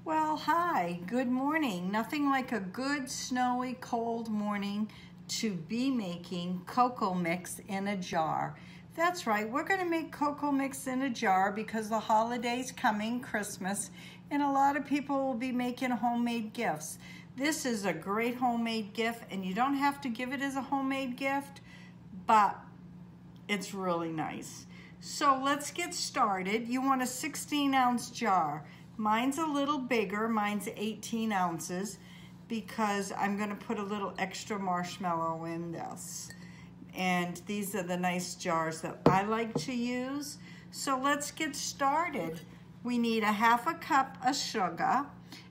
Well, hi, good morning. Nothing like a good, snowy, cold morning to be making cocoa mix in a jar. That's right, we're gonna make cocoa mix in a jar because the holiday's coming, Christmas, and a lot of people will be making homemade gifts. This is a great homemade gift, and you don't have to give it as a homemade gift, but it's really nice. So let's get started. You want a 16-ounce jar. Mine's a little bigger, mine's 18 ounces because I'm gonna put a little extra marshmallow in this. And these are the nice jars that I like to use. So let's get started. We need a half a cup of sugar,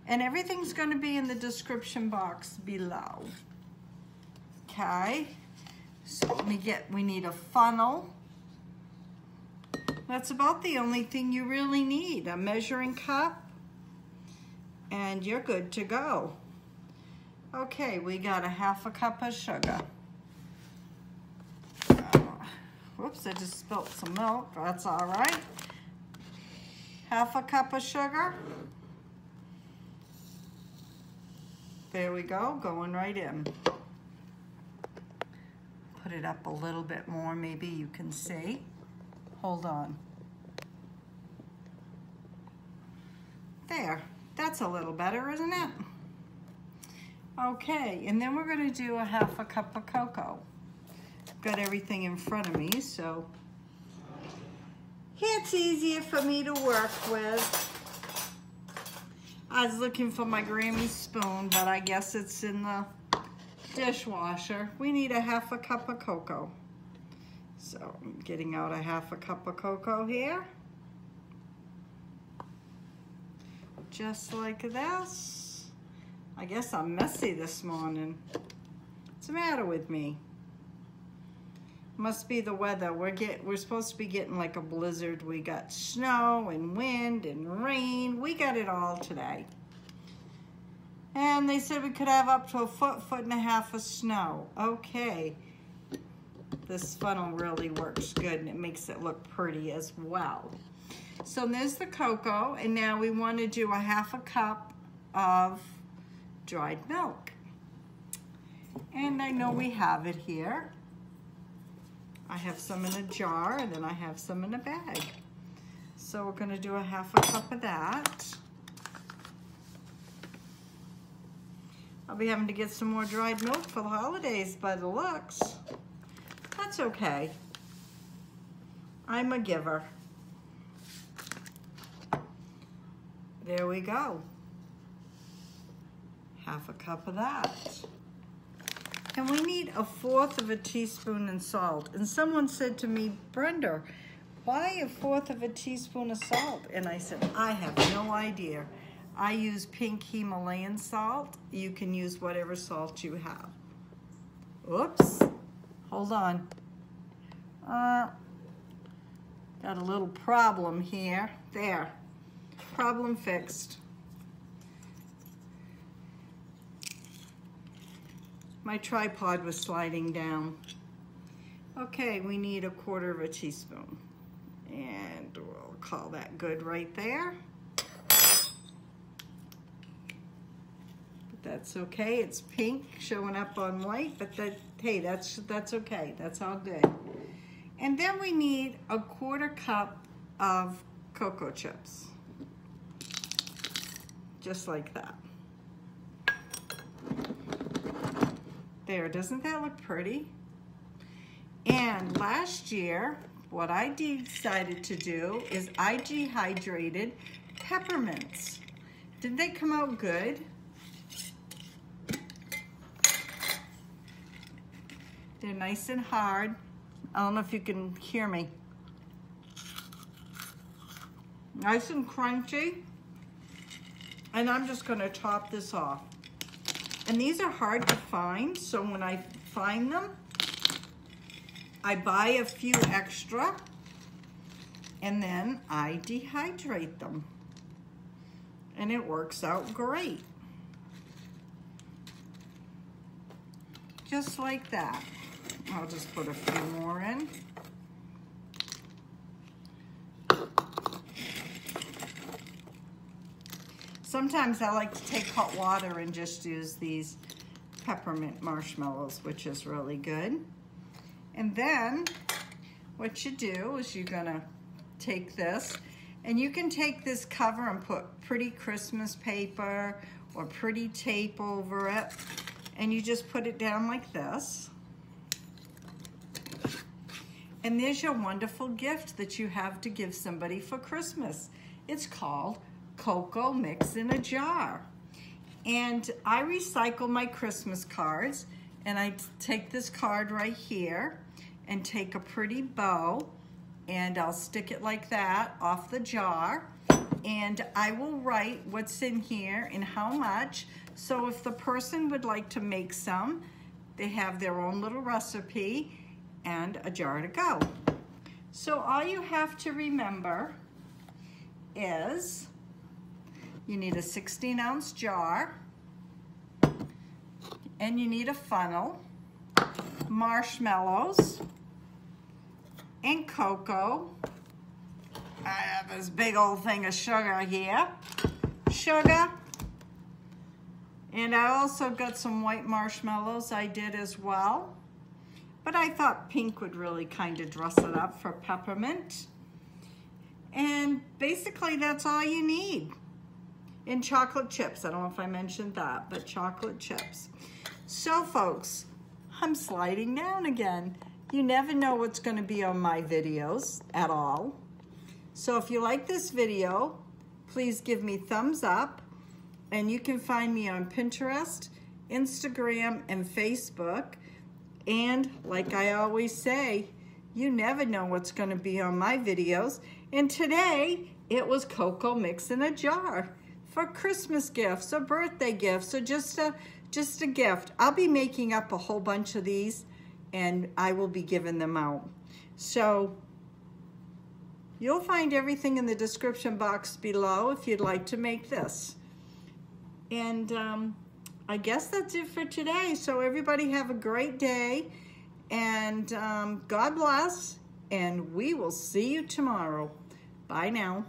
and everything's gonna be in the description box below. Okay, so we need a funnel. That's about the only thing you really need, a measuring cup, and you're good to go. Okay, we got a half a cup of sugar. Whoops, I just spilled some milk, that's all right. Half a cup of sugar. There we go, going right in. Put it up a little bit more, maybe you can see. Hold on. There, that's a little better, isn't it? Okay, and then we're gonna do a half a cup of cocoa. Got everything in front of me, so it's easier for me to work with. I was looking for my Grammie spoon, but I guess it's in the dishwasher. We need a half a cup of cocoa. So I'm getting out a half a cup of cocoa here. Just like this. I guess I'm messy this morning. What's the matter with me? Must be the weather. We're supposed to be getting like a blizzard. We got snow and wind and rain. We got it all today. And they said we could have up to a foot and a half of snow. Okay. This funnel really works good, and it makes it look pretty as well. So there's the cocoa, and now we want to do a half a cup of dried milk. And I know we have it here. I have some in a jar, and then I have some in a bag. So we're going to do a half a cup of that. I'll be having to get some more dried milk for the holidays by the looks. That's okay. I'm a giver. There we go. Half a cup of that. And we need a 1/4 of a teaspoon of salt. And someone said to me, Brenda, why a 1/4 of a teaspoon of salt? And I said, I have no idea. I use pink Himalayan salt. You can use whatever salt you have. Oops. Hold on. Got a little problem here. There. Problem fixed. My tripod was sliding down. Okay, we need a 1/4 of a teaspoon. And we'll call that good right there. But that's okay. It's pink showing up on white, but hey, that's okay. That's all good. And then we need a 1/4 cup of cocoa chips. Just like that. There, doesn't that look pretty? And last year, what I decided to do is I dehydrated peppermints. Didn't they come out good? They're nice and hard. I don't know if you can hear me. Nice and crunchy. And I'm just gonna top this off. And these are hard to find, so when I find them, I buy a few extra, and then I dehydrate them. And it works out great. Just like that. I'll just put a few more in. Sometimes I like to take hot water and just use these peppermint marshmallows, which is really good. And then what you do is you're gonna take this, and you can take this cover and put pretty Christmas paper or pretty tape over it, and you just put it down like this. And there's your wonderful gift that you have to give somebody for Christmas. It's called Coco Mix in a Jar. And I recycle my Christmas cards, and I take this card right here and take a pretty bow, and I'll stick it like that off the jar, and I will write what's in here and how much. So if the person would like to make some, they have their own little recipe and a jar to go. So all you have to remember is you need a 16-ounce jar, and you need a funnel, marshmallows, and cocoa. I have this big old thing of sugar here. Sugar. And I also got some white marshmallows I did as well. But I thought pink would really kind of dress it up for peppermint. And basically that's all you need. And chocolate chips. I don't know if I mentioned that, but chocolate chips. So folks, I'm sliding down again. You never know what's going to be on my videos at all. So if you like this video, please give me thumbs up. And you can find me on Pinterest, Instagram, and Facebook. And like I always say, you never know what's going to be on my videos. And today, it was Coco Mix in a Jar for Christmas gifts or birthday gifts or just a gift. I'll be making up a whole bunch of these, and I will be giving them out. So you'll find everything in the description box below if you'd like to make this. And I guess that's it for today. So everybody have a great day, and God bless, and we will see you tomorrow. Bye now.